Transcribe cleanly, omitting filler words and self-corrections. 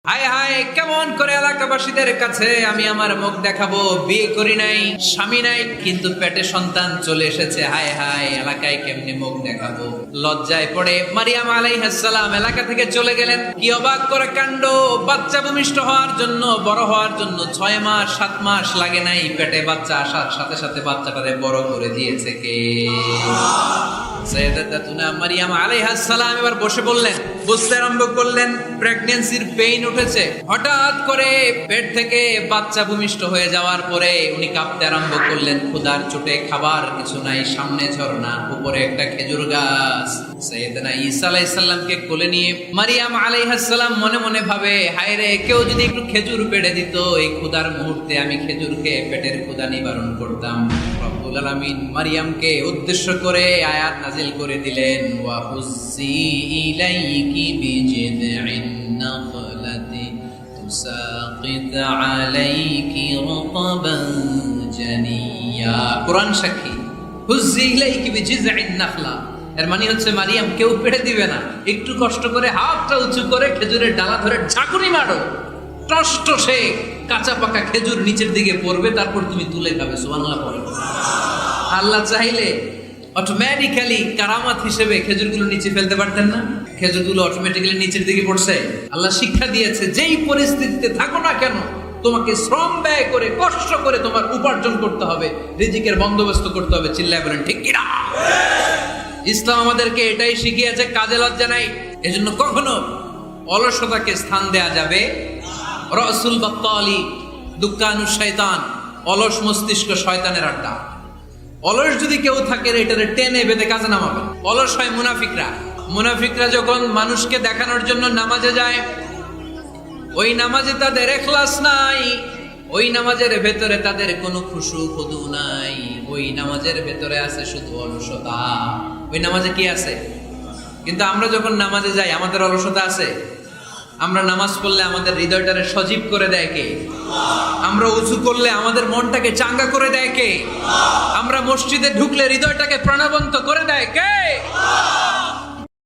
হায় হায়, কেমন করে এলাকাবাসীদের কাছে আমি আমার মুখ দেখাবো? বিয়ে করি নাই, স্বামী নাই, কিন্তু পেটে সন্তান চলে এসেছে। হায় হায়, এলাকায় কেমনে মুখ দেখাবো? লজ্জায় পড়ে মারিয়াম আলাইহিস সালাম এলাকা থেকে চলে গেলেন। কি অবাক করে কাণ্ড! বাচ্চা ভূমিষ্ঠ হওয়ার জন্য, বড় হওয়ার জন্য 6 মাস 7 মাস লাগে নাই, পেটে বাচ্চা আসার সাথে সাথে বাচ্চাটারে বড় করে দিয়েছে কে? সাইয়্যিদাতুনা মারিয়াম আলাইহিস সালাম এবার বসে বললেন, বুঝতে আরম্ভ করলেন প্রেগন্যান্সির পেইন উঠেছে। হঠাৎ করে পেট থেকে বাচ্চা ভূমিষ্ঠ হয়ে যাওয়ার পরে উনি কাঁপতে আরম্ভ করলেন। ক্ষুধার চোটে খাবার কিছু নাই, সামনে ঝর্ণা, উপরে একটা খেজুর গাছ। সাইয়্যিদানা ঈসা আলাইহিস সালামকে কোলে নিয়ে মারিয়াম আলাইহিস সালাম মনে মনে ভাবে, হায় রে, কেউ যদি একটু খেজুর পেড়ে দিত, এই ক্ষুধার মুহূর্তে আমি খেজুর খেয়ে পেটের ক্ষুধা নিবারণ করতাম। রব্বুল আলামিন মারিয়ামকে উদ্দেশ্য করে আয়াত নাজিল করে দিলেন, ওয়া হুজ্জি ইলাইকি বিজিদইন নাখলাতি তুসাকিত আলাইকি রাতাবান জানিয়া। কোরআন সাক্ষী, হুজ্জি ইলাইকি বিজিদইন নাখলা এর মানে হচ্ছে মারিয়াম কেউ পেড়ে দিবে না, একটু কষ্ট করে হাতটা উঁচু করে খেজুরের ডালা ধরে ঝাঁকুনি মারো, টষ্ট সে কাঁচা পাকা খেজুর নিচের দিকে পড়বে, তারপর তুমি তুলে খাবে। সুবহানাল্লাহ পড়ো। আল্লাহ চাইলে অটোমেটিক্যালি কারামাত হিসেবে খেজুরগুলো নিচে ফেলতে পারতেন না? খেজুরগুলো অটোমেটিক্যালি নিচের দিকে পড়ছে। আল্লাহ শিক্ষা দিয়েছে, যেই পরিস্থিতিতে থাকো না কেন, তোমাকে শ্রম ব্যয় করে কষ্ট করে তোমার উপার্জন করতে হবে, রিজিকের বন্দোবস্ত করতে হবে। চিল্লায় বলেন ঠিক কিনা? ইসলাম আমাদেরকে এটাই শিখিয়েছে, কাজে লজ্জা নাই। এজন্য কখনো অলসতাকে স্থান দেয়া যাবে। রাসূল বাত্তালি দুক্কানু শয়তান, অলস মস্তিষ্ক শয়তানের আড্ডা। অলস যদি কেউ থাকে, এটারে টেনে বেঁধে কাজে নামাবে। অলস হয় মুনাফিকরা। মুনাফিকরা যখন মানুষকে দেখানোর জন্য নামাজে যায়, ওই নামাজে তাদের ইখলাস নাই, ওই নামাজের ভেতরে তাদের কোনো খুশু খুদু নাই, ওই নামাজের ভেতরে আছে শুধু অলসতা। ওই নামাজে কি আছে? কিন্তু আমরা যখন নামাজে যাই, আমাদের অলসতা আছে? আমরা নামাজ পড়লে আমাদের হৃদয়টারে সজীব করে দেয় কে? আমরা উঁচু করলে আমাদের মনটাকে চাঙ্গা করে দেয় কে? আমরা মসজিদে ঢুকলে হৃদয়টাকে প্রাণবন্ত করে দেয় কে?